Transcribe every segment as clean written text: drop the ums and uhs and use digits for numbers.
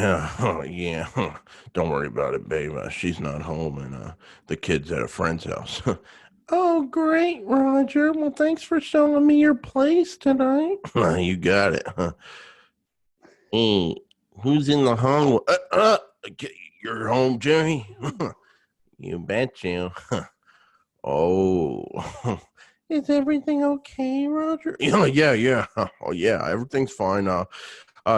Yeah, yeah. Don't worry about it, babe. She's not home, and the kid's at a friend's house. Oh, great, Roger. Well, thanks for showing me your place tonight. You got it. Hey, who's in the home? You're home, Jerry? You bet you. Oh, is everything okay, Roger? Yeah, yeah. Oh, yeah. Everything's fine.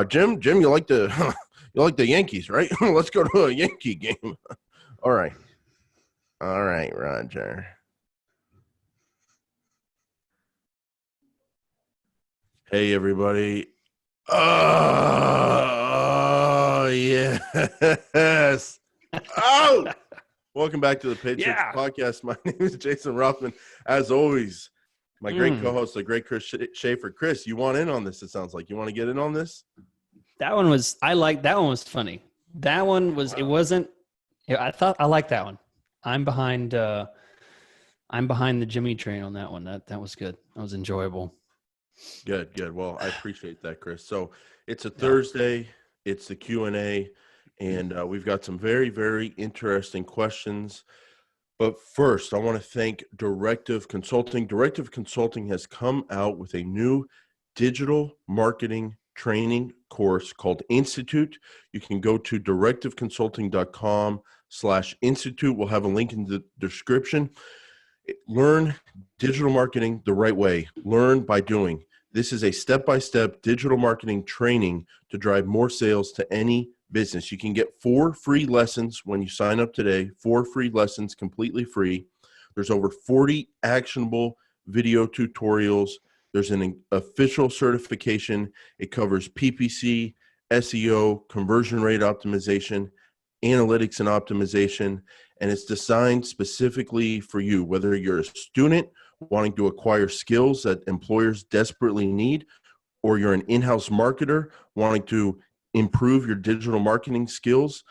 Jim, you like the you like the Yankees, right? Let's go to a Yankee game. All right, all right, Roger. Hey, everybody. Oh, yes. Oh, welcome back to the Patriots Yeah. podcast. My name is Jason Rothman. As always, my great co-host, the great Chris Schaefer. Chris, you want in on this? It sounds like you want to get in on this. That one was, I like that one was funny. That one was, Wow. it wasn't, I thought I liked that one. I'm behind the Jimmy train on that one. That was good. That was enjoyable. Good. Well, I appreciate that, Chris. So it's a Yeah. Thursday. It's the Q&A, and we've got some very, very interesting questions. But first, I want to thank Directive Consulting. Directive Consulting has come out with a new digital marketing training course called Institute. You can go to directiveconsulting.com/institute. We'll have a link in the description. Learn digital marketing the right way. Learn by doing. This is a step-by-step digital marketing training to drive more sales to any business. You can get 4 free lessons when you sign up today, 4 free lessons completely free. There's over 40 actionable video tutorials. There's an official certification. It covers PPC, SEO, conversion rate optimization, analytics and optimization, and it's designed specifically for you, whether you're a student wanting to acquire skills that employers desperately need, or you're an in-house marketer wanting to improve your digital marketing skills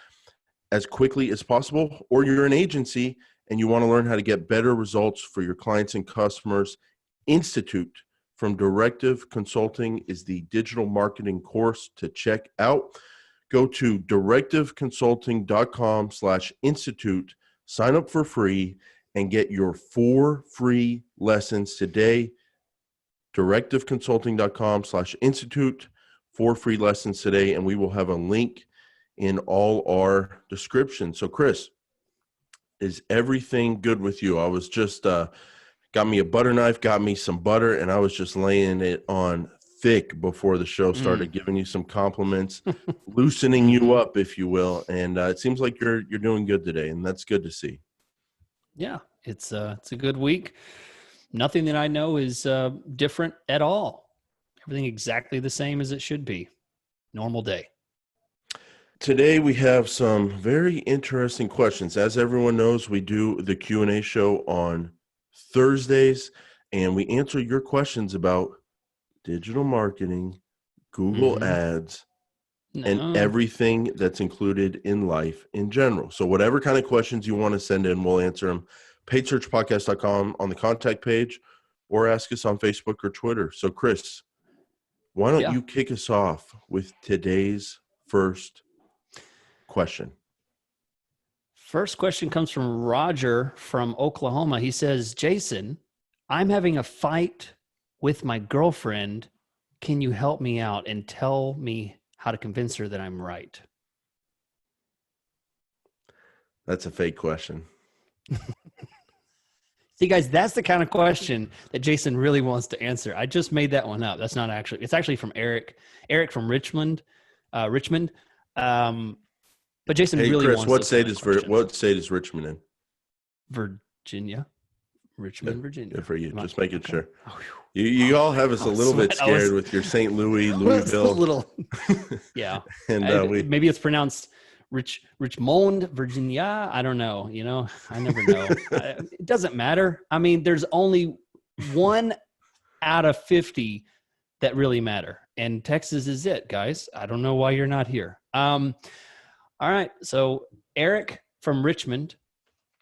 as quickly as possible, or you're an agency and you want to learn how to get better results for your clients and customers. Institute from Directive Consulting is the digital marketing course to check out. Go to directiveconsulting.com/institute, sign up for free, and get your 4 free lessons today. directiveconsulting.com/institute, 4 free lessons today, and we will have a link in all our descriptions. So, Chris, is everything good with you? I was just got me a butter knife, got me some butter, and I was just laying it on thick before the show started, giving you some compliments, loosening you up, if you will. And it seems like you're doing good today, and that's good to see. Yeah. It's a good week. Nothing that I know is different at all. Everything exactly the same as it should be. Normal day. Today we have some very interesting questions. As everyone knows, we do the Q&A show on Thursdays, and we answer your questions about digital marketing, Google Ads, and everything that's included in life in general. So whatever kind of questions you want to send in, we'll answer them. PaidSearchPodcast.com on the contact page, or ask us on Facebook or Twitter. So Chris, why don't you kick us off with today's first question? First question comes from Roger from Oklahoma. He says, Jason, I'm having a fight with my girlfriend. Can you help me out and tell me how to convince her that I'm right? That's a fake question. See, guys, that's the kind of question that Jason really wants to answer. I just made that one up. That's not actually, it's actually from Eric from Richmond. But Jason really Chris, wants what state is Richmond in? Virginia. Richmond, Virginia. Good for you. Just making sure. You all have us a little bit scared with your St. Louis, Louisville. A little, yeah. And maybe it's pronounced Richmond, Virginia. I don't know. I never know. It doesn't matter. I mean, there's only 1 out of 50 that really matter, and Texas is it, guys. I don't know why you're not here. All right. So Eric from Richmond.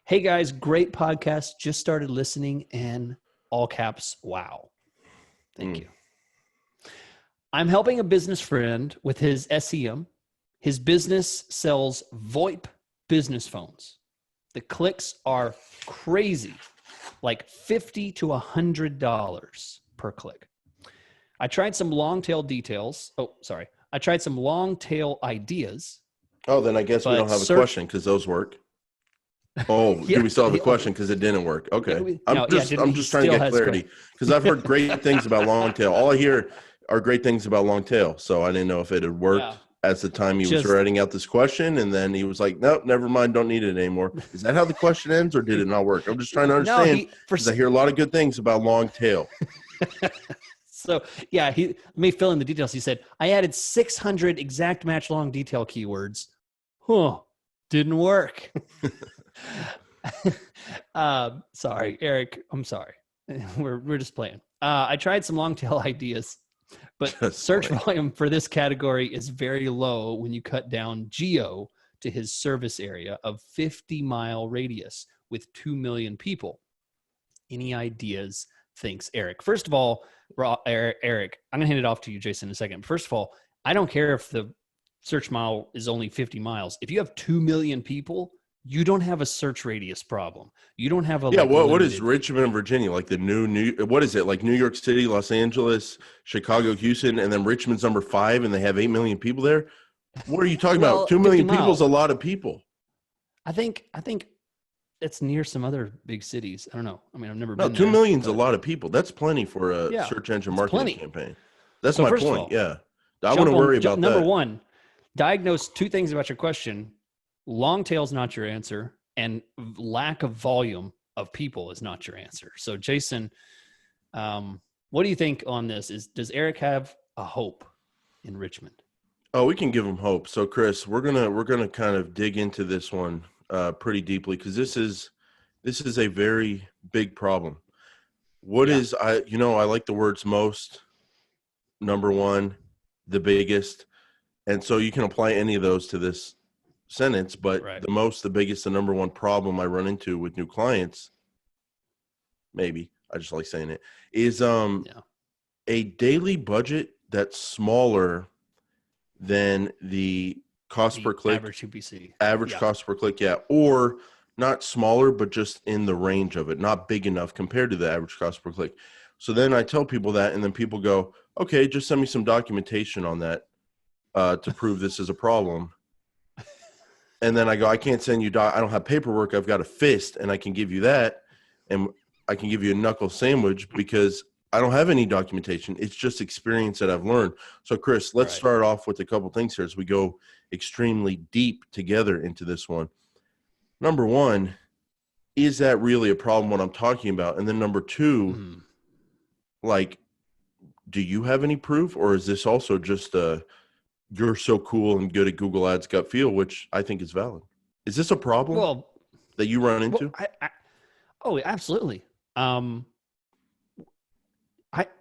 Hey guys, great podcast. Just started listening, and all caps, wow. Thank you. I'm helping a business friend with his SEM. His business sells VoIP business phones. The clicks are crazy, like $50 to $100 per click. I tried some long tail details. I tried some long tail ideas. Oh, then I guess we don't have a question because those work. Oh, Yeah, do we still have a question because it didn't work? Okay. I'm just trying to get clarity because I've heard great things about long tail. All I hear are great things about long tail. So I didn't know if it had worked at the time he was writing out this question. And then he was like, nope, never mind. Don't need it anymore. Is that how the question ends or did it not work? I'm just trying to understand because I hear a lot of good things about long tail. So let me fill in the details. He said, I added 600 exact match long detail keywords. Didn't work. Sorry, Eric. I'm sorry. We're just playing. I tried some long tail ideas, but search volume for this category is very low when you cut down geo to his service area of 50-mile radius with 2 million people. Any ideas? Thinks Eric. First of all, Eric, I'm going to hand it off to you, Jason, in a second. First of all, I don't care if the search mile is only 50 miles. If you have 2 million people, you don't have a search radius problem. You don't have a what is Richmond, Virginia? Like the new what is it? Like New York City, Los Angeles, Chicago, Houston, and then Richmond's number 5 and they have 8 million people there? What are you talking about? 2 million people is a lot of people. I think it's near some other big cities. I don't know. I mean, I've never been there. 2 million's a lot of people. That's plenty for a search engine marketing campaign. That's my point. I wouldn't worry about that. Number one, diagnose 2 things about your question. Long tail is not your answer, and lack of volume of people is not your answer. So, Jason, what do you think on this? Does Eric have a hope in Richmond? Oh, we can give him hope. So, Chris, we're gonna kind of dig into this one pretty deeply because this is a very big problem. I like the words most, number one, the biggest, and so you can apply any of those to this sentence, but the biggest, the number one problem I run into with new clients, maybe I just like saying it, is a daily budget that's smaller than the cost per click, average UPC, cost per click, or not smaller, but just in the range of it, not big enough compared to the average cost per click. So then I tell people that, and then people go, okay, just send me some documentation on that to prove this is a problem. And then I go, I can't send you, I don't have paperwork. I've got a fist and I can give you that. And I can give you a knuckle sandwich because I don't have any documentation. It's just experience that I've learned. So Chris, let's start off with a couple things here as we go extremely deep together into this one. Number one, is that really a problem what I'm talking about? And then number two, do you have any proof, or is this also just you're so cool and good at Google Ads gut feel, which I think is valid? Is this a problem that you run into? Absolutely.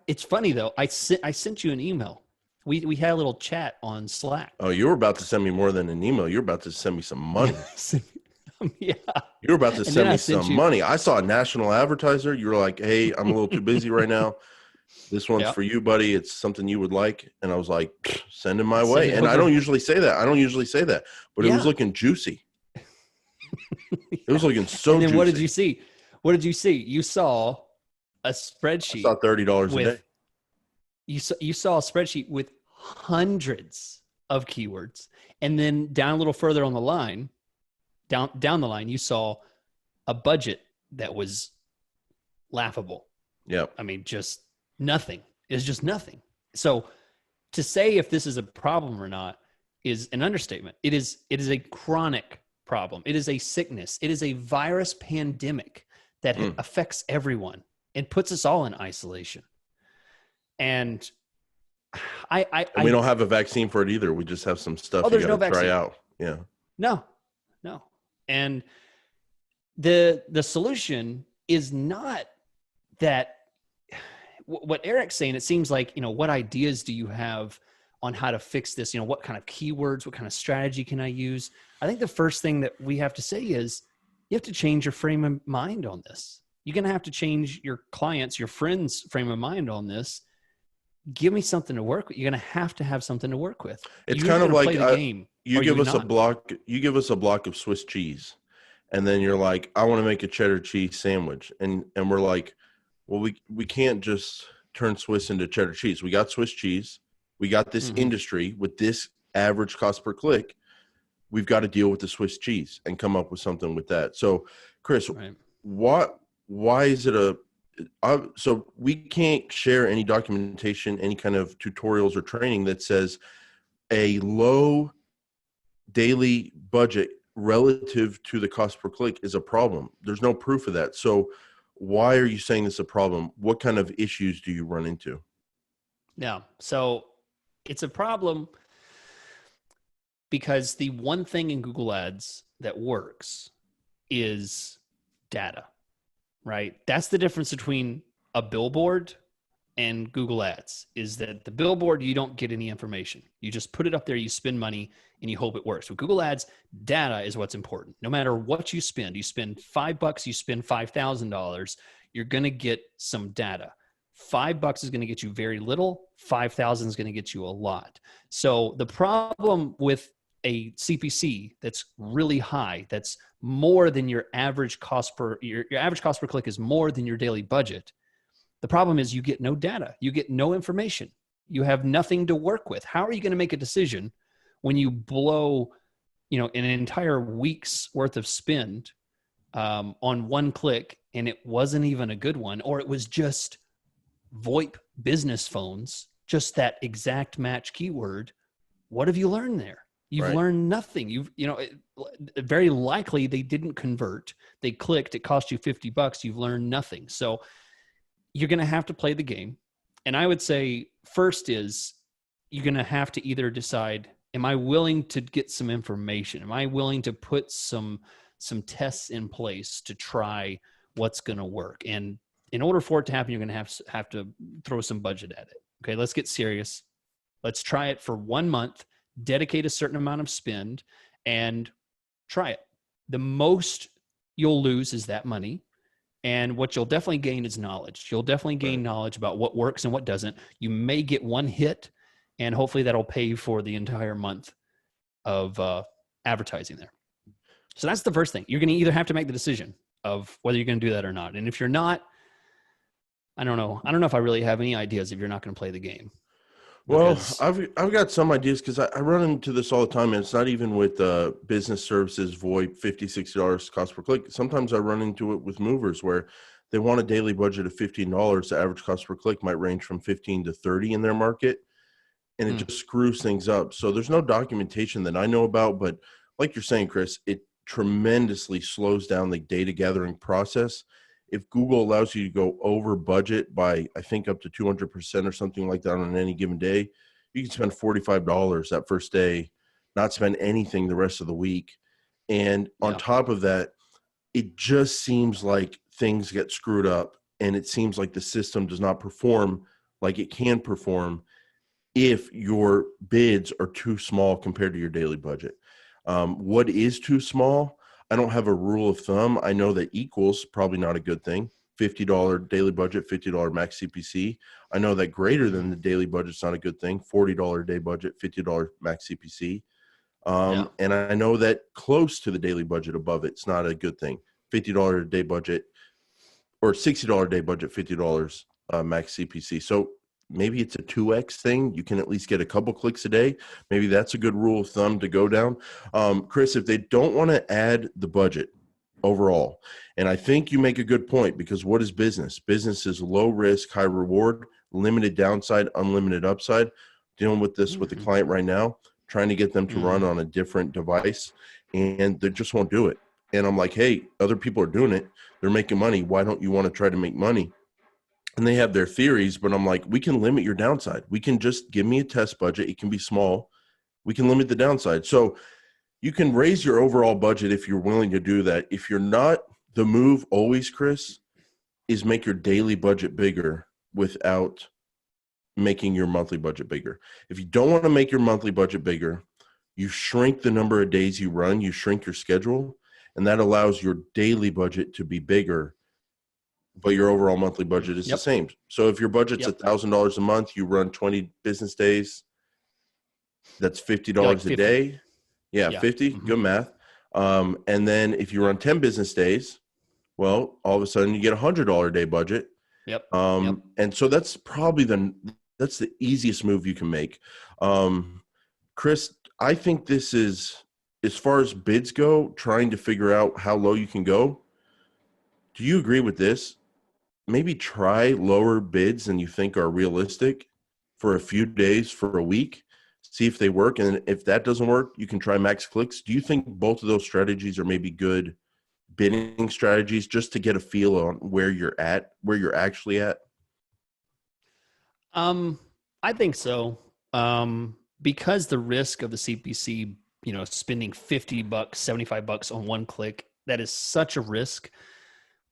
It's funny though. I sent you an email. We had a little chat on Slack. Oh, you were about to send me more than an email. You're about to send me some money. Yeah. You were about to send me some money. I saw a national advertiser. You were like, hey, I'm a little too busy right now. This one's for you, buddy. It's something you would like. And I was like, send it my way. And I don't usually say that. But it was looking juicy. It was looking so juicy. And then what did you see? You saw a spreadsheet. I saw $30 a day. You saw a spreadsheet with hundreds of keywords. And then down a little further on the line, down the line, you saw a budget that was laughable. Yeah. I mean, just nothing. It's just nothing. So to say if this is a problem or not is an understatement. It is a chronic problem. It is a sickness. It is a virus pandemic that affects everyone and puts us all in isolation. And we don't have a vaccine for it either. We just have some stuff you got to try out. Yeah. No. And the solution is not that what Eric's saying. It seems like, what ideas do you have on how to fix this? What kind of keywords, what kind of strategy can I use? I think the first thing that we have to say is you have to change your frame of mind on this. You're going to have to change your clients, your friends' frame of mind on this. Give me something to work with. You're going to have something to work with. It's kind of like play the game. you Or you give would us a not. block, you give us a block of Swiss cheese, and then you're like, I want to make a cheddar cheese sandwich. And we're like, well, we can't just turn Swiss into cheddar cheese. We got Swiss cheese. We got this Mm-hmm. industry with this average cost per click. We've got to deal with the Swiss cheese and come up with something with that. So, Chris, Right. why is it so we can't share any documentation, any kind of tutorials or training that says a low daily budget relative to the cost per click is a problem. There's no proof of that. So why are you saying this is a problem? What kind of issues do you run into? Yeah. So it's a problem because the one thing in Google Ads that works is data, right? That's the difference between a billboard and Google Ads, is that the billboard, you don't get any information. You just put it up there, you spend money, and you hope it works. With Google Ads, data is what's important. No matter what you spend $5, you spend $5,000, you're going to get some data. $5 is going to get you very little. 5,000 is going to get you a lot. So the problem with a CPC that's really high, that's more than your average cost per your average cost per click is more than your daily budget. The problem is you get no data. You get no information. You have nothing to work with. How are you going to make a decision when you blow, an entire week's worth of spend on one click, and it wasn't even a good one, or it was just VoIP business phones, just that exact match keyword? What have you learned there? You've Right. learned nothing. Very likely they didn't convert. They clicked. It cost you $50. You've learned nothing. So you're going to have to play the game. And I would say first is you're going to have to either decide, am I willing to get some information? Am I willing to put some tests in place to try what's going to work? And in order for it to happen, you're going to have to throw some budget at it. Okay, let's get serious. Let's try it for 1 month, dedicate a certain amount of spend, and try it. The most you'll lose is that money. And what you'll definitely gain is knowledge. You'll definitely gain knowledge about what works and what doesn't. You may get one hit, and hopefully that'll pay for the entire month of advertising there. So that's the first thing. You're going to either have to make the decision of whether you're going to do that or not. And if you're not, I don't know. I don't know if I really have any ideas if you're not going to play the game. Well, Because, I've got some ideas because I run into this all the time, and it's not even with business services, VoIP, $50, $60 cost per click. Sometimes I run into it with movers where they want a daily budget of $15. The average cost per click might range from 15 to 30 in their market, and it just screws things up. So there's no documentation that I know about, but like you're saying, Chris, it tremendously slows down the data gathering process. If Google allows you to go over budget by, I think, up to 200% or something like that on any given day, you can spend $45 that first day, not spend anything the rest of the week. And on top of that, it just seems like things get screwed up, and it seems like the system does not perform like it can perform if your bids are too small compared to your daily budget. What is too small? I don't have a rule of thumb. I know that equals probably not a good thing. $50 daily budget, $50 max CPC. I know that greater than the daily budget is not a good thing. $40 day budget, $50 max CPC. And I know that close to the daily budget above it's not a good thing. $50 a day budget or $60 a day budget, $50 max CPC. So maybe it's a 2x thing. You can at least get a couple clicks a day. Maybe that's a good rule of thumb to go down. Chris, if they don't want to add the budget overall, and I think you make a good point, because what is business? Business is low risk, high reward, limited downside, unlimited upside. Dealing with this with the client right now, trying to get them to run on a different device, and they just won't do it. And I'm like, hey, other people are doing it. They're making money. Why don't you want to try to make money? And they have their theories, but I'm like, we can limit your downside. We can just give me a test budget. It can be small. We can limit the downside. So you can raise your overall budget if you're willing to do that. If you're not, the move always, Chris, is make your daily budget bigger without making your monthly budget bigger. If you don't want to make your monthly budget bigger, you shrink the number of days you run, you shrink your schedule, and that allows your daily budget to be bigger, but your overall monthly budget is the same. So if your budget's $1,000 a month, you run 20 business days, that's $50 a day. Yeah, Yeah. 50, good math. And then if you run 10 business days, well, all of a sudden you get $100 a day budget. Yep. Yep. And so that's probably that's the easiest move you can make. Chris, I think this is, as far as bids go, trying to figure out how low you can go. Do you agree with this? Maybe try lower bids than you think are realistic for a few days, for a week, see if they work. And if that doesn't work, you can try max clicks. Do you think both of those strategies are maybe good bidding strategies just to get a feel on where you're at, where you're actually at? I think so. Because the risk of the CPC, spending $50, $75 on one click, that is such a risk.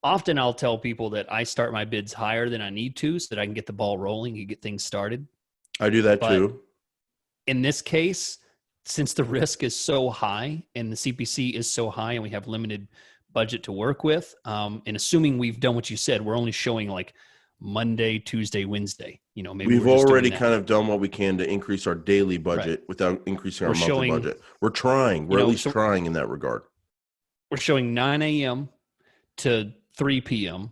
Often I'll tell people that I start my bids higher than I need to so that I can get the ball rolling and get things started. I do that But too. in this case, since the risk is so high and the CPC is so high and we have limited budget to work with, and assuming we've done what you said, we're only showing like Monday, Tuesday, Wednesday. Maybe We've we're just doing already that. kind of done what we can to increase our daily budget Right. without increasing our We're monthly showing, budget. We're trying. We're at least so trying in that regard. we're showing 9 a.m. to 3 p.m.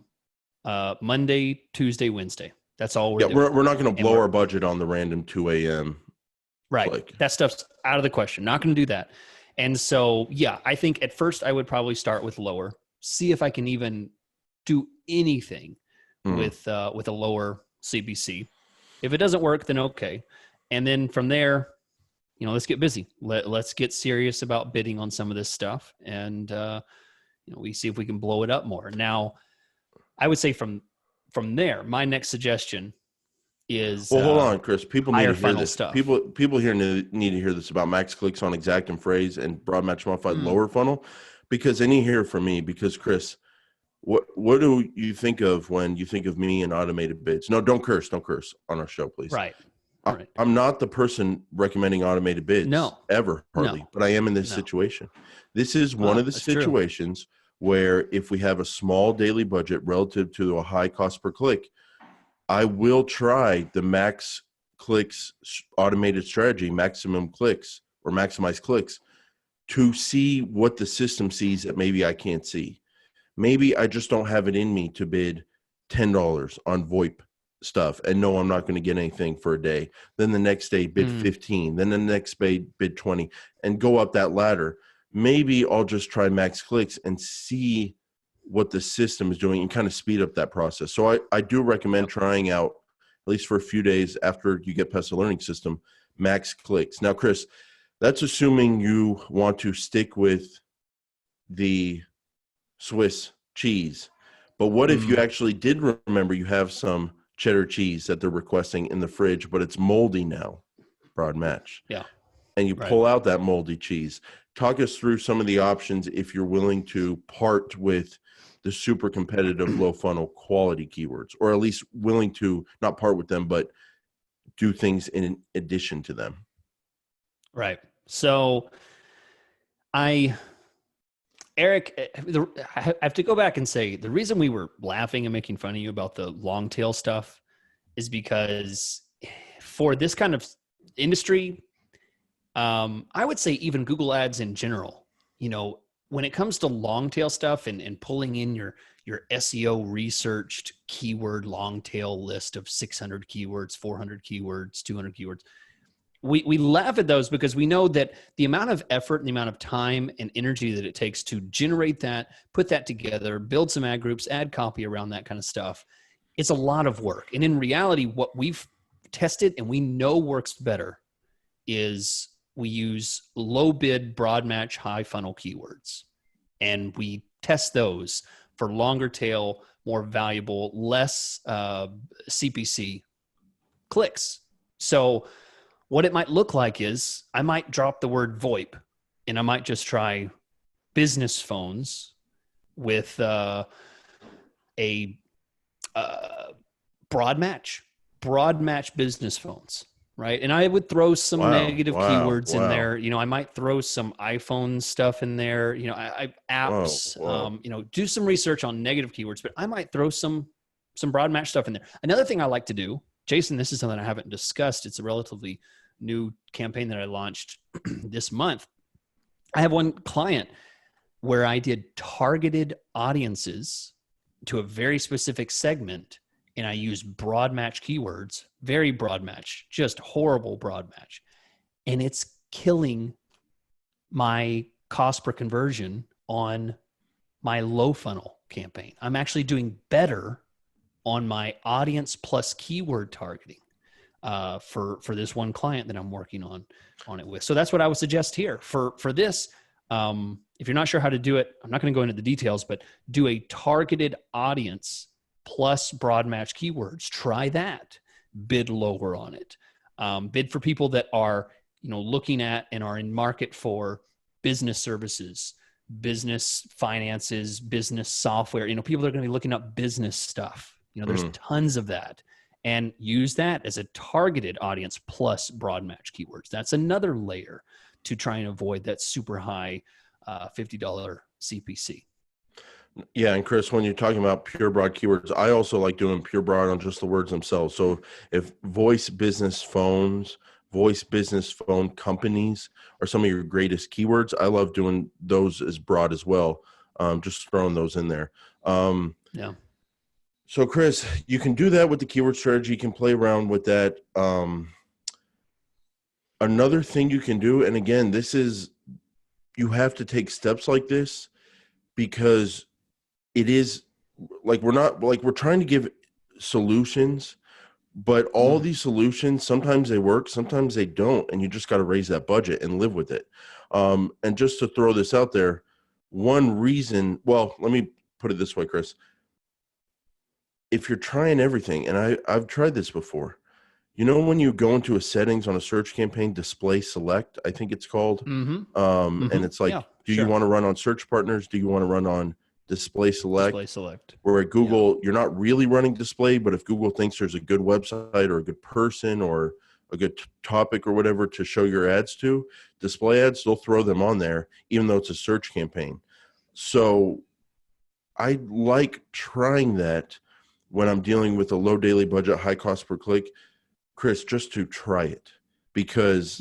Monday, Tuesday, Wednesday. That's all we're Yeah, doing. we're not going to And blow our budget on the random 2 a.m. Right. click. That stuff's out of the question. Not going to do that. And so, yeah, I think at first I would probably start with lower, see if I can even do anything with a lower CPC. If it doesn't work, then okay. And then from there, let's get busy. Let's get serious about bidding on some of this stuff. And, we see if we can blow it up more. Now, I would say from there, my next suggestion is Well, hold on, Chris. People need higher to hear funnel this. stuff. People here need to hear this about max clicks on exact and phrase and broad match modified Mm. lower funnel, because they need to hear from me. Because Chris, what do you think of when you think of me and automated bids? No, don't curse on our show, please. Right. Right. I'm not the person recommending automated bids. No. Ever, hardly. No. But I am in this No. situation. This is one of the That's true. situations where if we have a small daily budget relative to a high cost per click, I will try the max clicks automated strategy, maximum clicks or maximize clicks, to see what the system sees that maybe I can't see. Maybe I just don't have it in me to bid $10 on VoIP stuff and know I'm not going to get anything for a day. Then the next day bid 15, then the next day bid 20, and go up that ladder. Maybe I'll just try max clicks and see what the system is doing and kind of speed up that process. So I do recommend trying out, at least for a few days after you get past the learning system, max clicks. Now, Chris, that's assuming you want to stick with the Swiss cheese. But what if you actually did remember you have some cheddar cheese that they're requesting in the fridge, but it's moldy now, broad match. Yeah. And you pull out that moldy cheese. Talk us through some of the options if you're willing to part with the super competitive low funnel quality keywords, or at least willing to not part with them, but do things in addition to them. Right. So Eric, I have to go back and say the reason we were laughing and making fun of you about the long tail stuff is because for this kind of industry, I would say even Google Ads in general, when it comes to long tail stuff and pulling in your SEO researched keyword long tail list of 600 keywords, 400 keywords, 200 keywords, we laugh at those because we know that the amount of effort and the amount of time and energy that it takes to generate that, put that together, build some ad groups, add copy around that kind of stuff, it's a lot of work. And in reality, what we've tested and we know works better is we use low bid, broad match, high funnel keywords. And we test those for longer tail, more valuable, less CPC clicks. So what it might look like is I might drop the word VoIP and I might just try business phones with a broad match business phones. Right. And I would throw some negative keywords in there. I might throw some iPhone stuff in there, apps, do some research on negative keywords, but I might throw some broad match stuff in there. Another thing I like to do, Jason, this is something I haven't discussed. It's a relatively new campaign that I launched this month, I have one client where I did targeted audiences to a very specific segment, and I used broad match keywords, very broad match, just horrible broad match. And it's killing my cost per conversion on my low funnel campaign. I'm actually doing better on my audience plus keyword targeting for this one client that I'm working on it with. So that's what I would suggest here for this. If you're not sure how to do it, I'm not going to go into the details, but do a targeted audience plus broad match keywords. Try that. Bid lower on it. Bid for people that are, looking at and are in market for business services, business finances, business software. People are going to be looking up business stuff. There's tons of that. And use that as a targeted audience plus broad match keywords. That's another layer to try and avoid that super high $50 CPC. Yeah, and Chris, when you're talking about pure broad keywords, I also like doing pure broad on just the words themselves. So if voice business phone companies are some of your greatest keywords, I love doing those as broad as well. Just throwing those in there. Yeah. So Chris, you can do that with the keyword strategy. You can play around with that. Another thing you can do, and again, you have to take steps like this because it is like we're trying to give solutions, but all these solutions, sometimes they work, sometimes they don't, and you just got to raise that budget and live with it. And just to throw this out there, one reason, well, let me put it this way, Chris. If you're trying everything, and I've tried this before, when you go into a settings on a search campaign, display select, I think it's called. And it's like, do you want to run on search partners? Do you want to run on display select? Display select. Where at Google, you're not really running display, but if Google thinks there's a good website or a good person or a good topic or whatever to show your ads to, display ads, they'll throw them on there, even though it's a search campaign. So I like trying that when I'm dealing with a low daily budget, high cost per click, Chris, just to try it, because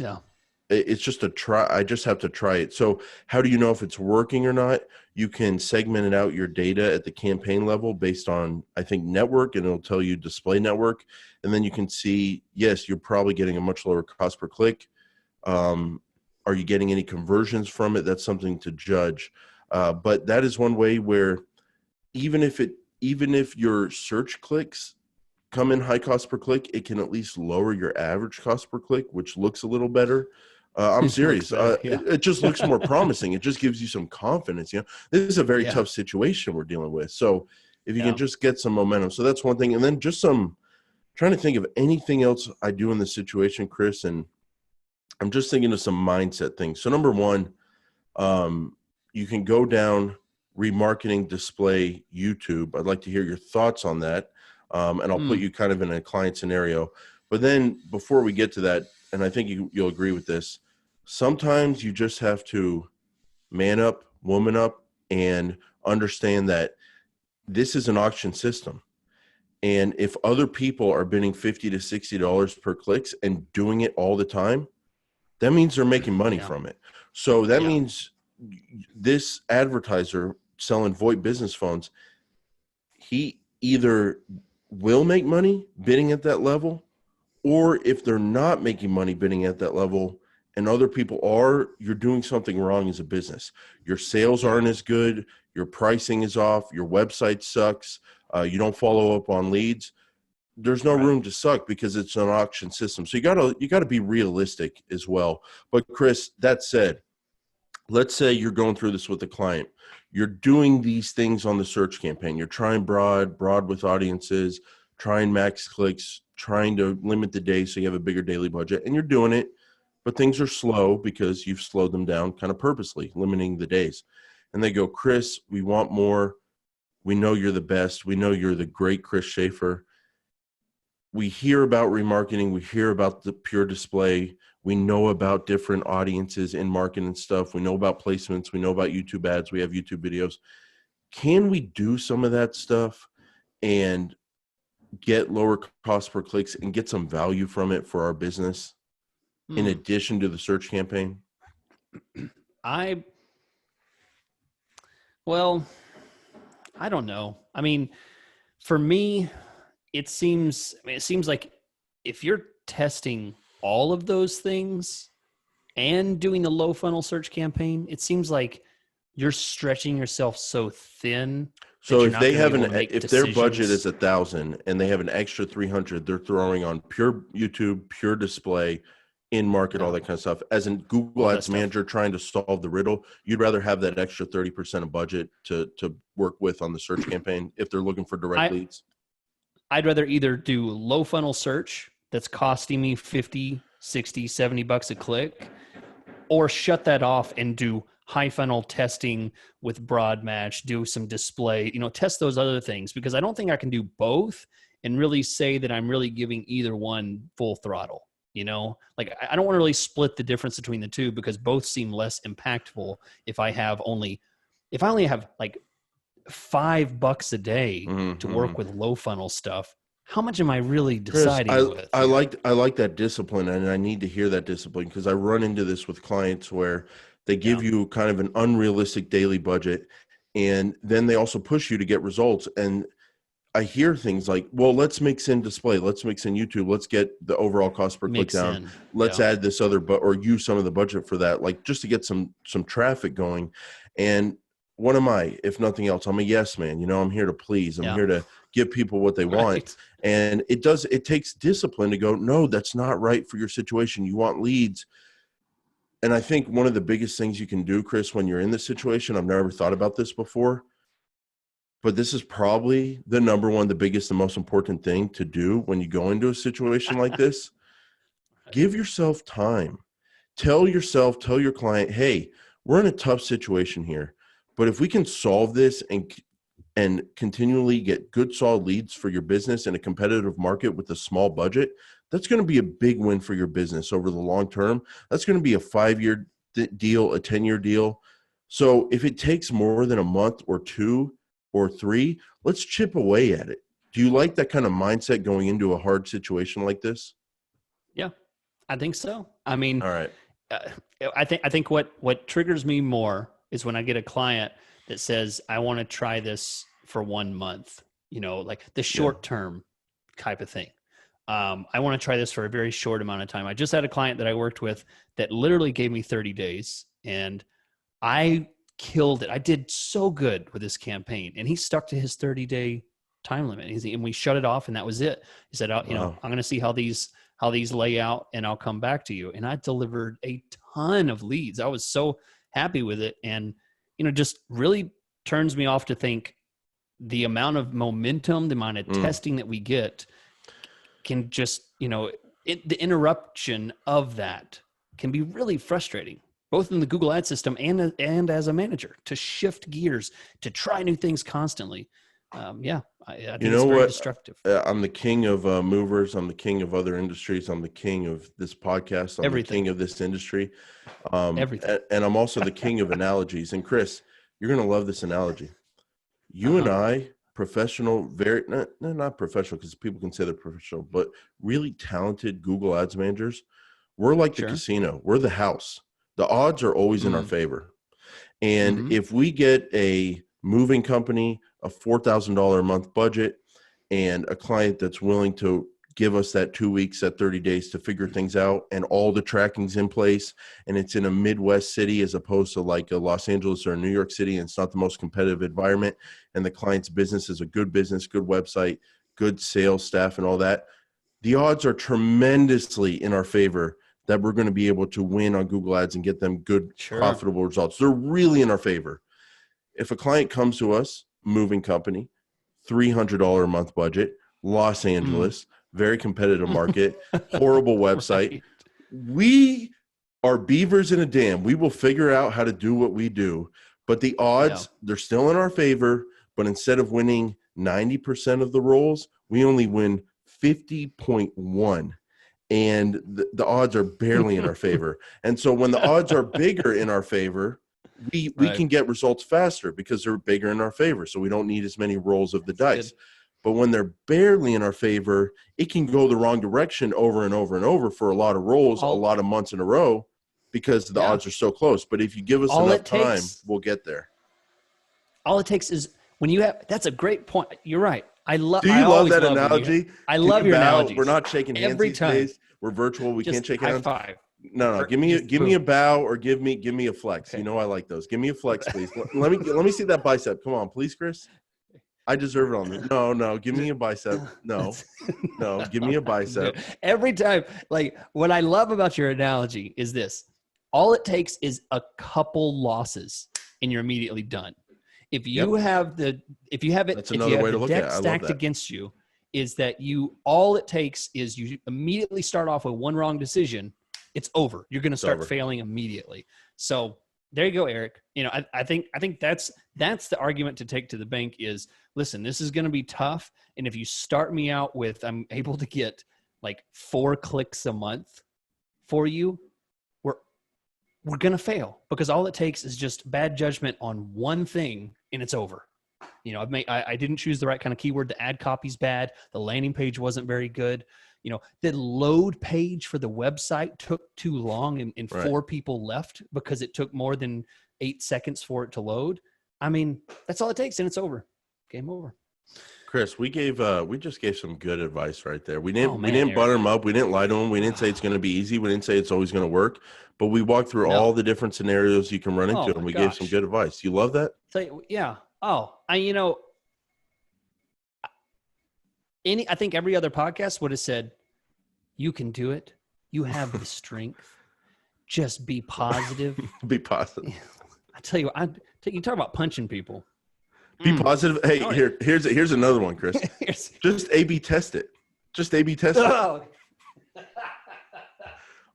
it's just a try. I just have to try it. So how do you know if it's working or not? You can segment it out your data at the campaign level based on, I think, network, and it'll tell you display network. And then you can see, yes, you're probably getting a much lower cost per click. Are you getting any conversions from it? That's something to judge. But that is one way where even if your search clicks come in high cost per click, it can at least lower your average cost per click, which looks a little better. I'm serious. It just looks more promising. It just gives you some confidence. This is a very tough situation we're dealing with. So if you can just get some momentum. So that's one thing. And then just trying to think of anything else I do in this situation, Chris, and I'm just thinking of some mindset things. So number one, you can go down remarketing display YouTube. I'd like to hear your thoughts on that. And I'll put you kind of in a client scenario. But then before we get to that, and I think you'll agree with this, sometimes you just have to man up, woman up, and understand that this is an auction system. And if other people are bidding $50 to $60 per clicks and doing it all the time, that means they're making money from it. So that means this advertiser selling VoIP business phones, he either will make money bidding at that level, or if they're not making money bidding at that level and other people are, you're doing something wrong as a business. Your sales aren't as good, your pricing is off, your website sucks, you don't follow up on leads. There's no room to suck because it's an auction system. So you gotta be realistic as well. But Chris, that said, let's say you're going through this with a client. You're doing these things on the search campaign. You're trying broad with audiences, trying max clicks, trying to limit the days so you have a bigger daily budget, and you're doing it, but things are slow because you've slowed them down kind of purposely, limiting the days. And they go, Chris, we want more. We know you're the best. We know you're the great Chris Schaefer. We hear about remarketing. We hear about the pure display. We know about different audiences in marketing and stuff. We know about placements. We know about YouTube ads. We have YouTube videos. Can we do some of that stuff and get lower cost per clicks and get some value from it for our business in addition to the search campaign? Well, I don't know. I mean, for me, it seems like if you're testing all of those things and doing the low funnel search campaign, it seems like you're stretching yourself so thin that So you're if not they going to be have able to make if their budget decisions. is 1,000 and they have an extra 300, they're throwing on pure YouTube, pure display, in market, all Yeah, that kind of stuff. As a Google all that Ads stuff. manager trying to solve the riddle, you'd rather have that extra 30% of budget to work with on the search campaign if they're looking for direct I leads. I'd rather either do low funnel search that's costing me 50, 60, $70 a click, or shut that off and do high funnel testing with broad match, do some display, test those other things, because I don't think I can do both and really say that I'm really giving either one full throttle. Like I don't want to really split the difference between the two, because both seem less impactful if I only have like $5 a day to Mm-hmm. work with low funnel stuff. How much am I really Chris, deciding with here? I like that discipline, and I need to hear that discipline, because I run into this with clients where they give Yeah. you kind of an unrealistic daily budget, and then they also push you to get results. And I hear things like, "Well, let's mix in display, let's mix in YouTube, let's get the overall cost per click Mix down, in. let's Yeah. add this other, but or use some of the budget for that, like just to get some traffic going." And what am I, if nothing else? I'm a yes man. I'm here to please. I'm Yeah. here to give people what they want. Right. And it takes discipline to go, no, that's not right for your situation. You want leads. And I think one of the biggest things you can do, Chris, when you're in this situation, I've never thought about this before, but this is probably the number one, the biggest, the most important thing to do when you go into a situation like this. Give yourself time. Tell your client, hey, we're in a tough situation here, but if we can solve this and continually get good solid leads for your business in a competitive market with a small budget, that's going to be a big win for your business over the long term. That's going to be a 5-year deal, a 10-year deal. So if it takes more than a month or 2 or 3, let's chip away at it. Do you like that kind of mindset going into a hard situation like this? Yeah, I think so. I mean, All right. uh, I think what triggers me more is when I get a client that says, I want to try this for 1 month, like the Yeah. short term type of thing. I want to try this for a very short amount of time. I just had a client that I worked with that literally gave me 30 days, and I killed it. I did so good with this campaign, and he stuck to his 30-day time limit. And we shut it off, and that was it. He said, I'm going to see how these lay out, and I'll come back to you. And I delivered a ton of leads. I was so happy with it. And, just really turns me off to think the amount of momentum, the amount of testing that we get can just, the interruption of that can be really frustrating, both in the Google Ad system and as a manager, to shift gears, to try new things constantly. I think it's very destructive. I'm the king of movers. I'm the king of other industries. I'm the king of this podcast. I'm Everything. the king of this industry. Everything. And I'm also the king of analogies. And Chris, you're going to love this analogy. You and I, professional, very not professional, because people can say they're professional, but really talented Google Ads managers, we're like the casino. We're the house. The odds are always in our favor. And if we get a moving company, a $4,000 a month budget, and a client that's willing to give us that 2 weeks, that 30 days to figure things out, and all the tracking's in place, and it's in a Midwest city as opposed to like a Los Angeles or a New York City, and it's not the most competitive environment, and the client's business is a good business, good website, good sales staff, and all that, the odds are tremendously in our favor that we're going to be able to win on Google Ads and get them good, profitable results. They're really in our favor. If a client comes to us, moving company, $300 a month budget, Los Angeles, very competitive market, horrible website. Right. We are beavers in a dam. We will figure out how to do what we do, but the odds, they're still in our favor. But instead of winning 90% of the roles, we only win 50.1. And the odds are barely in our favor. And so when the odds are bigger in our favor, we can get results faster because they're bigger in our favor. So we don't need as many rolls of the dice. Good. But when they're barely in our favor, it can go the wrong direction over and over and over for a lot of rolls, a lot of months in a row. because the odds are so close. But if you give us enough time, we'll get there. All it takes is when you have, that's a great point. You're right. Do you love that analogy? I love your analogy. We're not shaking hands every these time. days. We're virtual. We can't shake hands. High five. No. Give me a bow or give me a flex. Okay. You know I like those. Give me a flex, please. let me see that bicep. Come on, please, Chris. I deserve it on this. No. Give me a bicep. No. Give me a bicep. Every time, like what I love about your analogy is this: all it takes is a couple losses, and you're immediately done. If you have the deck stacked against you, is that all it takes is you immediately start off with one wrong decision. It's over. You're going to start failing immediately. So there you go, Eric. You know, I think that's the argument to take to the bank is, listen, this is going to be tough. And if you start me out with, I'm able to get like 4 clicks a month for you, we're going to fail, because all it takes is just bad judgment on one thing and it's over. You know, I didn't choose the right kind of keyword. The ad copy's bad. The landing page wasn't very good. You know, the load page for the website took too long and 4 people left because it took more than 8 seconds for it to load. I mean, that's all it takes and it's over. Game over. Chris, we just gave some good advice right there. We didn't butter them up. We didn't lie to them. We didn't say it's going to be easy. We didn't say it's always going to work, but we walked through all the different scenarios you can run into, and we gave some good advice. You love that? Yeah. Oh, I think every other podcast would have said, you can do it. You have the strength. Just be positive. Be positive. I tell you, you talk about punching people. Be positive. Hey, here's another one, Chris. Just A/B test it. Just A/B test it. Oh.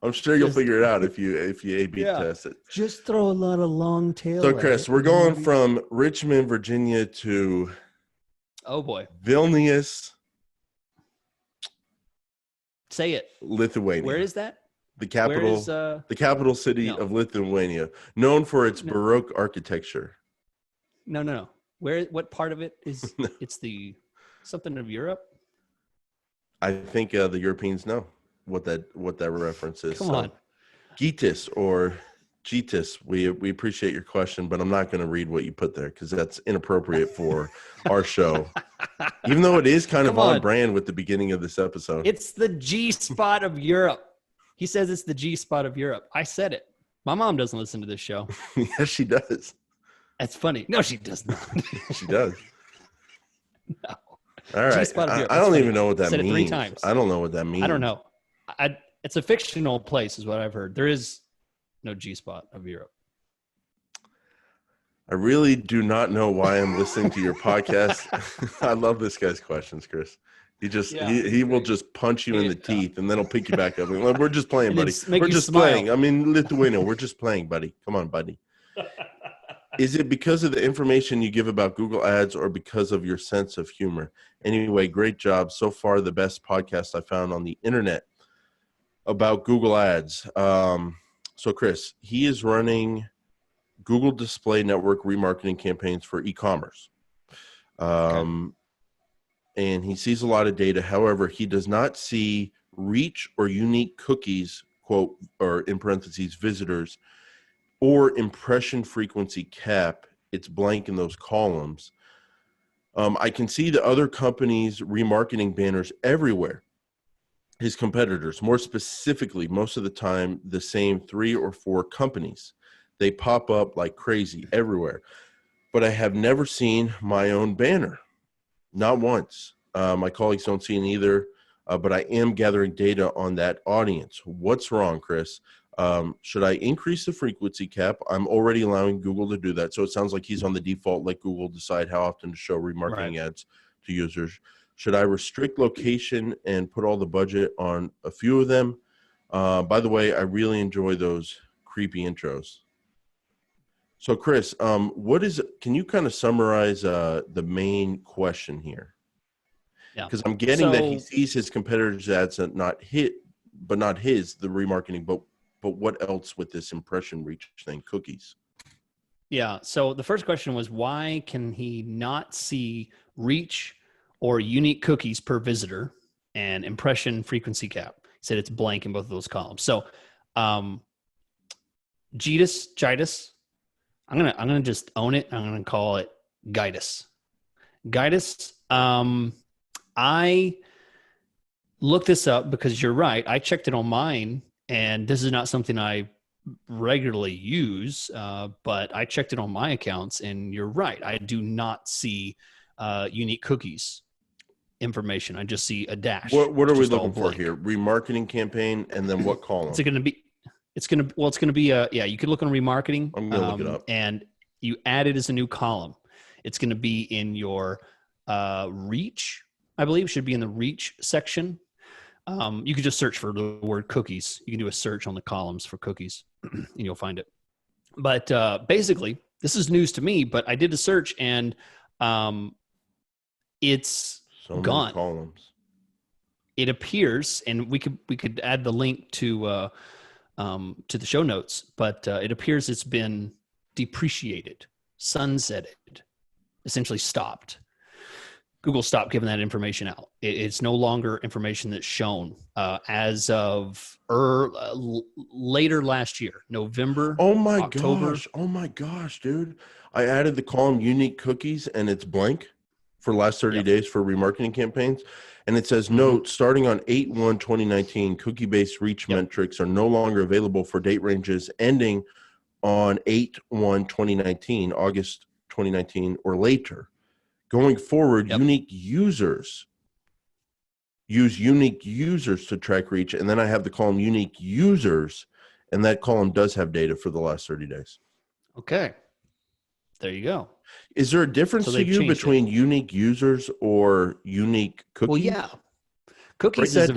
I'm sure you'll figure it out if you A/B test it. Just throw a lot of long tail. So, Chris, we're going from Richmond, Virginia to Vilnius. Say it. Lithuania. Where is that? The capital. The capital city of Lithuania, known for its Baroque architecture. No. What part of it is? It's the something of Europe. I think the Europeans know what that reference is. Come on, Gitis or Gitis. We appreciate your question, but I'm not going to read what you put there because that's inappropriate for our show. Even though it is kind of on brand with the beginning of this episode. It's the G spot of Europe. He says it's the G spot of Europe. I said it. My mom doesn't listen to this show. Yes, she does. That's funny. No, she does not. She does. No. All right. I don't even know what that means. Said it 3 times. I don't know what that means. I don't know. It's a fictional place is what I've heard. There is no G spot of Europe. I really do not know why I'm listening to your podcast. I love this guy's questions, Chris. He will just punch you in the teeth and then he'll pick you back up. We're just playing, buddy. We're just playing. I'm in Lithuania. We're just playing, buddy. Come on, buddy. Is it because of the information you give about Google Ads or because of your sense of humor? Anyway, great job. So far, the best podcast I found on the internet about Google Ads. So, Chris, he is running Google Display Network remarketing campaigns for e-commerce. And he sees a lot of data. However, he does not see reach or unique cookies, quote, or in parentheses, visitors, or impression frequency cap. It's blank in those columns. I can see the other companies' remarketing banners everywhere. His competitors, more specifically, most of the time, the same 3 or 4 companies. They pop up like crazy everywhere. But I have never seen my own banner. Not once. My colleagues don't see it either, but I am gathering data on that audience. What's wrong, Chris? Should I increase the frequency cap? I'm already allowing Google to do that. So it sounds like he's on the default, let Google decide how often to show remarketing ads to users. Should I restrict location and put all the budget on a few of them? By the way, I really enjoy those creepy intros. So Chris, can you kind of summarize the main question here? Yeah. Because I'm getting that he sees his competitors' ads not his, the remarketing, but what else with this impression reach thing, cookies? Yeah. So the first question was, why can he not see reach or unique cookies per visitor and impression frequency cap? He said it's blank in both of those columns. So Gitus. I'm gonna just own it. I'm gonna call it Gitus. Gitus. I looked this up because you're right. I checked it on mine, and this is not something I regularly use, but I checked it on my accounts, and you're right. I do not see unique cookies information. I just see a dash. What are we just all looking for blank. here? Remarketing campaign, and then what column? It's going to be. It's going to be a yeah. You could look on remarketing. I'm gonna look it up. And you add it as a new column. It's going to be in your reach. I believe should be in the reach section. You could just search for the word cookies. You can do a search on the columns for cookies, and you'll find it. But basically, this is news to me. But I did a search, and it's So many gone. columns. It appears, and we could add the link to the show notes. But it appears it's been depreciated, sunsetted, essentially stopped. Google stopped giving that information out. It's no longer information that's shown as of later last year, November. Oh my October. gosh. Oh my gosh, dude. I added the column unique cookies and it's blank for the last 30 days for remarketing campaigns. And it says, note, starting on 8/1/2019, cookie-based reach metrics are no longer available for date ranges ending on 8/1/2019, August 2019, or later. Going forward, unique users use unique users to track reach. And then I have the column unique users, and that column does have data for the last 30 days. Okay. There you go. Is there a difference to you between unique users or unique cookies? Well, yeah. Cookies is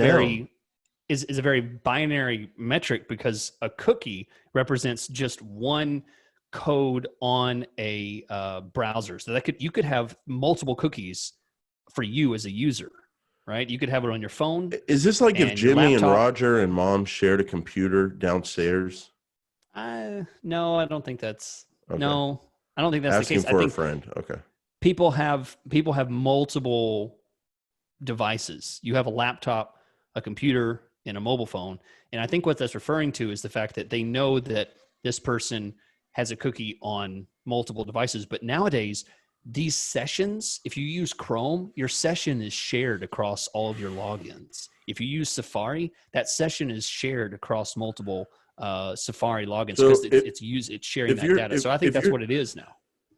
a very binary metric because a cookie represents just one code on a browser. So you could have multiple cookies for you as a user, right? You could have it on your phone. Is this like if Jimmy and Roger and Mom shared a computer downstairs? No, I don't think that's no. I don't think that's Asking the case. for I think a friend. Okay. People have multiple devices. You have a laptop, a computer, and a mobile phone. And I think what that's referring to is the fact that they know that this person has a cookie on multiple devices. But nowadays, these sessions, if you use Chrome, your session is shared across all of your logins. If you use Safari, that session is shared across multiple Safari logins because it's sharing that data. So I think that's what it is now.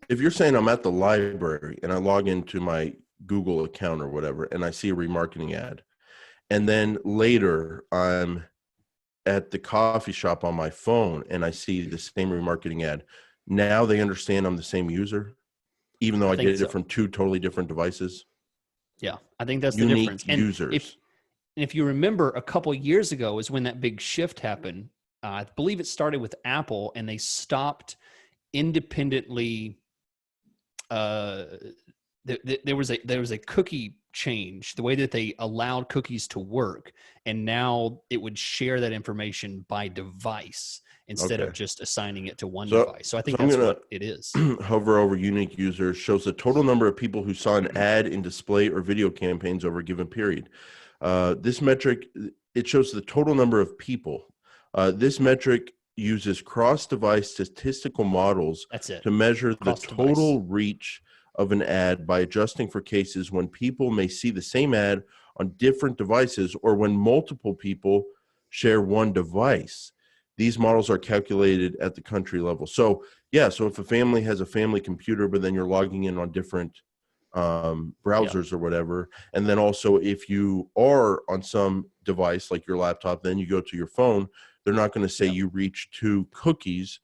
If you're saying I'm at the library and I log into my Google account or whatever, and I see a remarketing ad, and then later I'm at the coffee shop on my phone and I see the same remarketing ad, now they understand I'm the same user, even though I did it from two totally different devices. Yeah, I think that's the difference. Unique users. And if you remember, a couple of years ago is when that big shift happened. I believe it started with Apple, and they stopped independently. There was a cookie change, the way that they allowed cookies to work, and now it would share that information by device instead of just assigning it to one device. So I think that's what it is. Hover over unique users, shows the total number of people who saw an ad in display or video campaigns over a given period. This metric, it shows the total number of people. This metric uses cross-device statistical models to measure the total reach of an ad by adjusting for cases when people may see the same ad on different devices or when multiple people share one device. These models are calculated at the country level. So so if a family has a family computer, but then you're logging in on different browsers or whatever, and then also if you are on some device like your laptop, then you go to your phone, they're not going to say you reach two cookies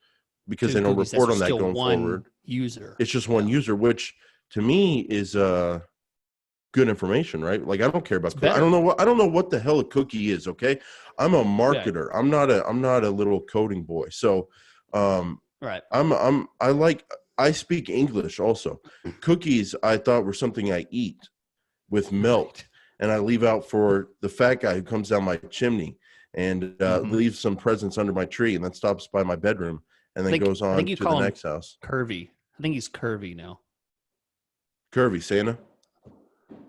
because they don't report on that going forward. User. It's just one user, which to me is good information, right? Like I don't care about I don't know what the hell a cookie is, okay? I'm a marketer. I'm not a little coding boy. So I speak English also. Cookies I thought were something I eat with milk and I leave out for the fat guy who comes down my chimney and leaves some presents under my tree and then stops by my bedroom and then goes on to the next house. Curvy. I think he's curvy now. Curvy, Santa?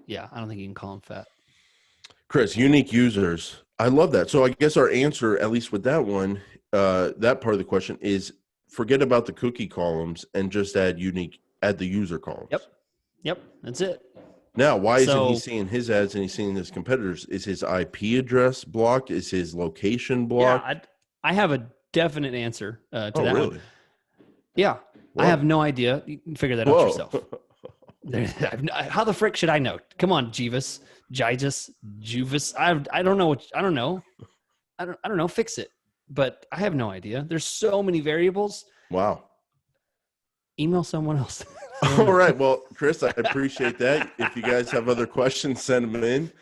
Yeah, I don't think you can call him fat. Chris, unique users. I love that. So I guess our answer, at least with that one, that part of the question is forget about the cookie columns and just add the user columns. Yep. That's it. Now, why isn't he So seeing his ads and he's seeing his competitors? Is his IP address blocked? Is his location blocked? yeah, I have a definite answer to Oh, that really? one. Yeah, Whoa. I have no idea. You can figure that out Whoa. yourself. How the frick should I know? Come on, Juvis. I don't know. I don't know. I don't know. Fix it. But I have no idea. There's so many variables. Wow. Email someone else. All right. Well, Chris, I appreciate that. If you guys have other questions, send them in.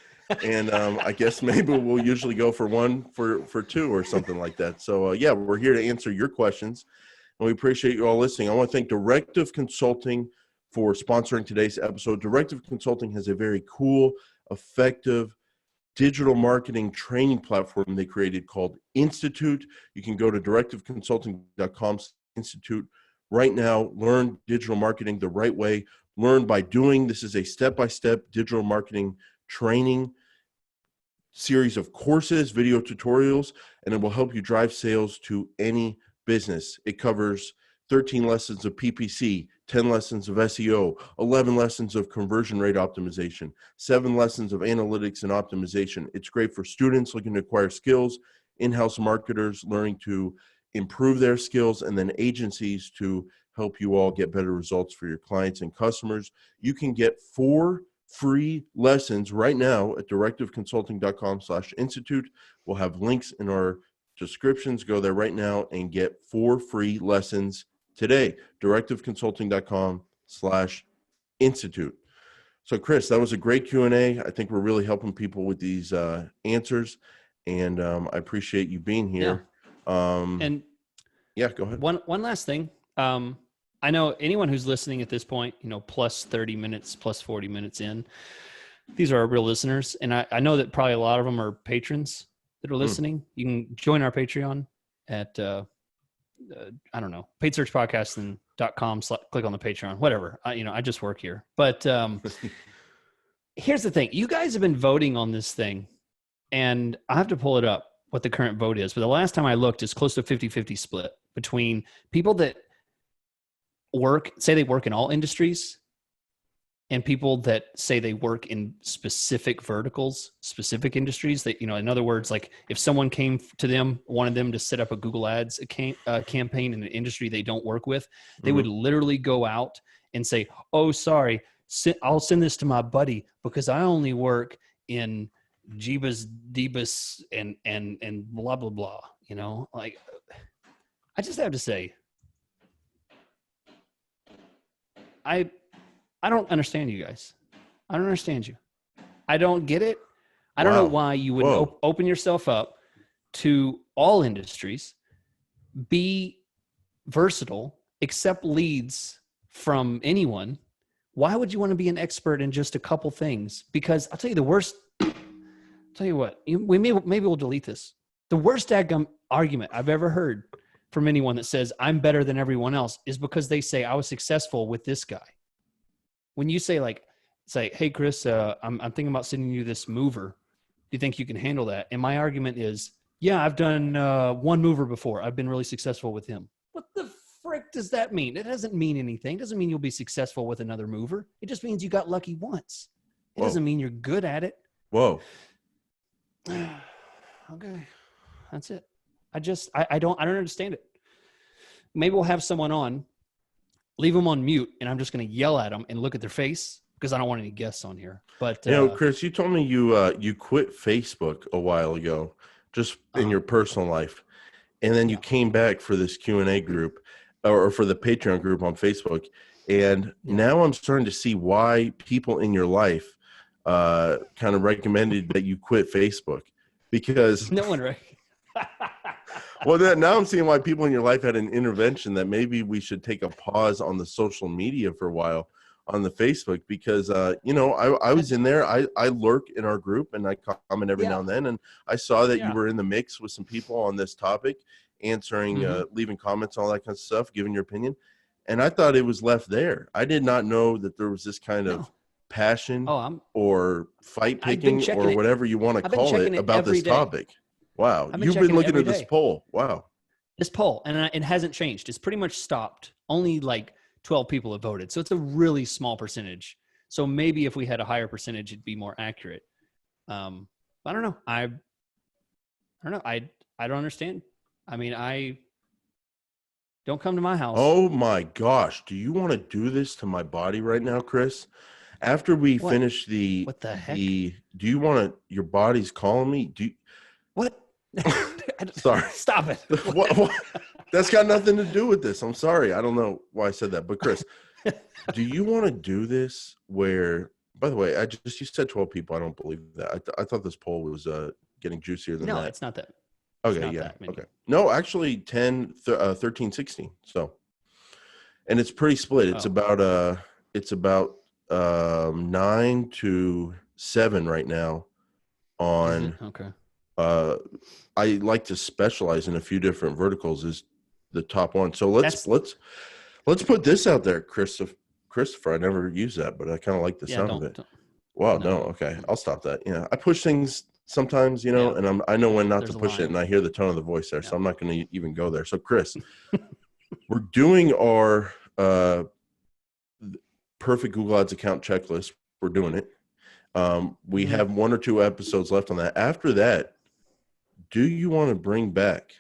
And I guess maybe we'll usually go for one for two or something like that. So, yeah, we're here to answer your questions. And we appreciate you all listening. I want to thank Directive Consulting for sponsoring today's episode. Directive Consulting has a very cool, effective digital marketing training platform they created called Institute. You can go to directiveconsulting.com/institute right now. Learn digital marketing the right way. Learn by doing. This is a step-by-step digital marketing training series of courses, video tutorials, and it will help you drive sales to any business. It covers 13 lessons of PPC, 10 lessons of SEO, 11 lessons of conversion rate optimization, 7 lessons of analytics and optimization. It's great for students looking to acquire skills, in-house marketers learning to improve their skills, and then agencies to help you all get better results for your clients and customers. You can get 4 free lessons right now at directiveconsulting.com/institute. We'll have links in our descriptions. Go there right now and get 4 free lessons today. directiveconsulting.com/institute. So Chris, that was a great Q&A. I think we're really helping people with these answers, and I appreciate you being here. And yeah, go ahead. One last thing. I know anyone who's listening at this point, plus 30 minutes, plus 40 minutes in, these are our real listeners. And I know that probably a lot of them are patrons that are listening. You can join our Patreon at, I don't know, paidsearchpodcasting.com, click on the Patreon, whatever. I just work here. But here's the thing. You guys have been voting on this thing, and I have to pull it up, what the current vote is. But the last time I looked, it's close to 50-50 split between people that say they work in all industries and people that say they work in specific verticals, specific industries. That, in other words, like if someone came to them, wanted them to set up a Google Ads campaign in an industry they don't work with, they would literally go out and say, "Oh, sorry, I'll send this to my buddy because I only work in Jeebus, Deebus, and blah, blah, blah." Like, I just have to say, I don't understand you guys. I don't understand you. I don't get it. I don't know why you would open yourself up to all industries, be versatile, accept leads from anyone. Why would you want to be an expert in just a couple things? Because I'll tell you the worst. Tell you what, maybe we'll delete this. The worst argument I've ever heard from anyone that says I'm better than everyone else is because they say I was successful with this guy. When you say hey Chris, I'm thinking about sending you this mover. Do you think you can handle that? And my argument is, yeah, I've done one mover before. I've been really successful with him. What the frick does that mean? It doesn't mean anything. It doesn't mean you'll be successful with another mover. It just means you got lucky once. It doesn't mean you're good at it. Whoa. Okay. That's it. I don't understand it. Maybe we'll have someone on, leave them on mute, and I'm just going to yell at them and look at their face because I don't want any guests on here. But Chris, you told me you quit Facebook a while ago, just in your personal life, and then you came back for this Q&A group, or for the Patreon group on Facebook, and now I'm starting to see why people in your life kind of recommended that you quit Facebook, because no one right. Well, now I'm seeing why people in your life had an intervention that maybe we should take a pause on the social media for a while on the Facebook, because, I was in there. I lurk in our group and I comment every now and then. And I saw that you were in the mix with some people on this topic, answering, leaving comments, all that kind of stuff, giving your opinion. And I thought it was left there. I did not know that there was this kind of passion or fight picking or whatever you want to call it about this topic. Wow. You've been looking at this poll. Wow. This poll, and it hasn't changed. It's pretty much stopped. Only like 12 people have voted. So it's a really small percentage. So maybe if we had a higher percentage, it'd be more accurate. I don't know. I don't know. I don't understand. I mean, I don't come to my house. Oh my gosh. Do you want to do this to my body right now, Chris? After we What? finish the, What the heck? do you want to, your body's calling me? What? Sorry. Stop it. What? That's got nothing to do with this. I'm sorry. I don't know why I said that. But Chris, do you want to do this where, by the way, you said 12 people. I don't believe that. I thought this poll was getting juicier than that. No, it's not that. Okay, yeah. Okay. No, actually 10, 13, 16. So, and it's pretty split. It's about 9 to 7 right now on. Okay. I like to specialize in a few different verticals is the top one. So let's put this out there, Christopher. I never use that, but I kind of like the sound of it. Wow, no, okay. I'll stop that. Yeah. I push things sometimes, and I know when not to push it, and I hear the tone of the voice there, so I'm not going to even go there. So Chris, we're doing our perfect Google Ads account checklist. We're doing it. We have 1 or 2 episodes left on that. After that, do you want to bring back,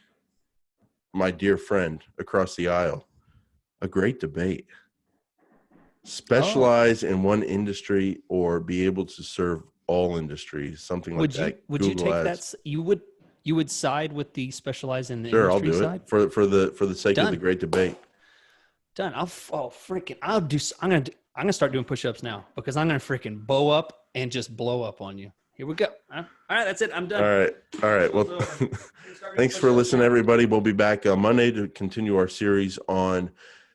my dear friend across the aisle, a great debate? Specialize in one industry or be able to serve all industries, something like that. Would you take that? You would side with the specialize in the sure, industry I'll do side? It for the sake of the great debate. Done. I'm gonna start doing push-ups now because I'm gonna freaking bow up and just blow up on you. Here we go. All right, that's it. I'm done. All right. Well, thanks for listening, everybody. We'll be back Monday to continue our series on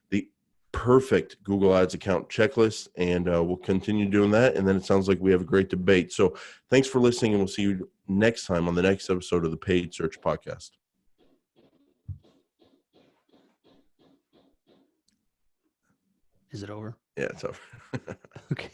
the perfect Google Ads account checklist, and we'll continue doing that. And then it sounds like we have a great debate. So thanks for listening, and we'll see you next time on the next episode of the Paid Search Podcast. Is it over? Yeah, it's over. Okay.